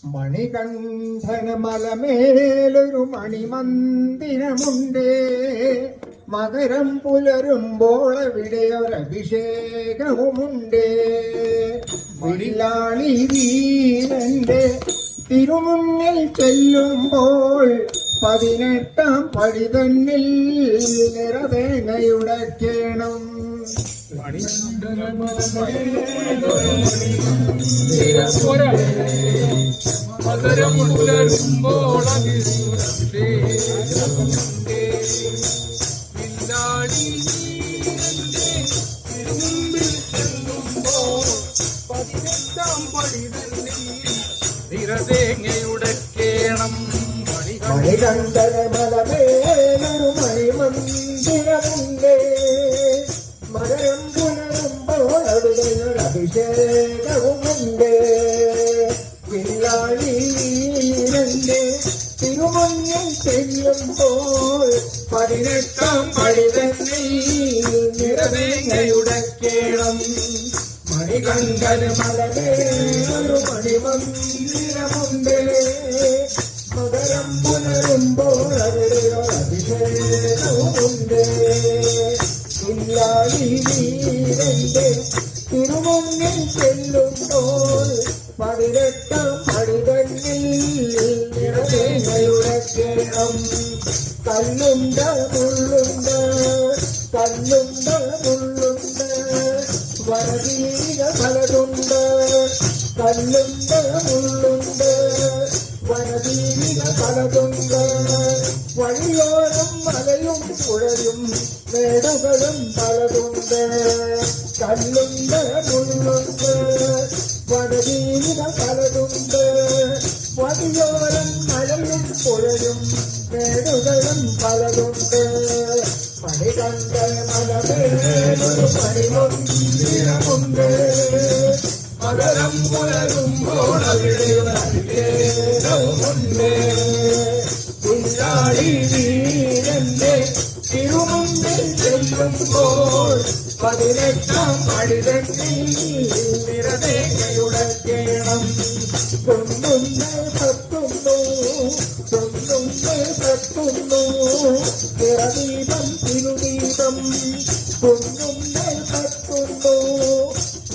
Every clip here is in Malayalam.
മണികണ്ഠന മലമേലൊരു മണിമന്ദിരമുണ്ട്. മകരം പുലരുമ്പോൾ അവിടെയൊരഭിഷേകവുമുണ്ട്. വില്ലാളി വീരന്റെ തിരുമുന്നിൽ ചെല്ലുമ്പോൾ 18-ാം പടി തന്നിൽ നിറവേനയുടയ്ക്കണം. മകരം പുലരുമ്പോൾ ുടക്കേണം. മണികണ്ഠന മലമേലൊരു മണിമന്ദിരമുണ്ട്. മകരം പുലരുമ്പോൾ അവിടെയൊരഭിഷേകവുമുണ്ട്. വില്ലാളി വീരന്റെ തിരുമുന്നിൽ ചെല്ലുമ്പോൾ 18-ാം പടി തന്നിൽ നിറവേനയുടയ്ക്കണം. മണികണ്ഠന മലമേലൊരു മണിമന്ദിരമുണ്ട്. മകരം പുലരുമ്പോൾ അവിടെയൊരഭിഷേകവുമുണ്ട്. വില്ലാളി വീരന്റെ തിരുമുന്നിൽ ചെല്ലുമ്പോൾ 18-ാം പടി തന്നിൽ നിറവേനയുടയ്ക്കണം. കല്ലുണ്ട മുള്ളുണ്ട്, കല്ലുണ്ട മുള്ളുണ്ട്, വനദീന പലതുണ്ട്. കല്ലുണ്ട മുള്ളുണ്ട്, വനദീന പലതുണ്ട്. വഴിയോരം മലയും പുഴയും മേടുകളും പലതുണ്ട്. കല്ലുണ്ട മുള്ളുണ്ട്, വനദീന പലതുണ്ട്. വഴിയോരം മലയും പുഴയും മേടുകളും പലതുണ്ട്. മണികണ്ഠന മലമേലൊരു മണിമന്ദിരമുണ്ട്. മകരം പുലരുമ്പോൾ അവിടെയൊരഭിഷേകവുമുണ്ട്. വില്ലാളി വീരന്റെ തിരുമുന്നിൽ ചെല്ലുമ്പോൾ 18-ാം പടി തന്നിൽ നിറവേനയുടയ്ക്കണം. തൊന്നുന്നേ തത്തുന്നു, തൊന്നുന്നേ തത്തുന്നു, നിറദീപം തിരുദീപം. തൊന്നുന്നേ തത്തുന്നു,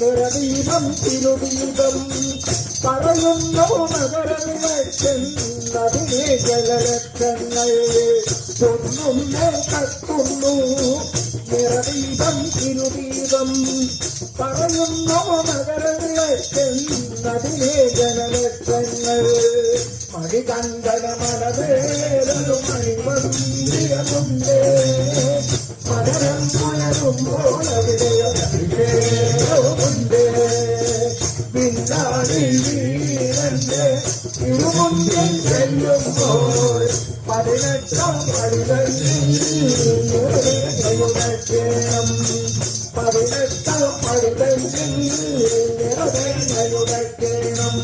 നിറദീപം തിരുദീപം. പറയുന്നു മകരവിളക്കെന്നതിനെ ജലലക്ഷങ്ങൾ. തൊന്നുന്നേ തത്തുന്നു, നിറദീപം തിരുദീപം. പറയുന്നു മകരവിളക്കെന്നതിനെ ജലലക്ഷങ്ങൾ. മണികണ്ഠന മലമേലൊരു മണിമന്ദിരമുണ്ട്. മകരം പുലരുമ്പോൾ അവിടെയൊരഭിഷേകവുമുണ്ട്. വില്ലാളി വീരന്റെ തിരുമുന്നിൽ ചെല്ലുമ്പോൾ 18-ാം പടി തന്നിൽ നിറവേനയുടയ്ക്കണം. 18-ാം പടി തന്നിൽ നിറവേനയുടയ്ക്കണം.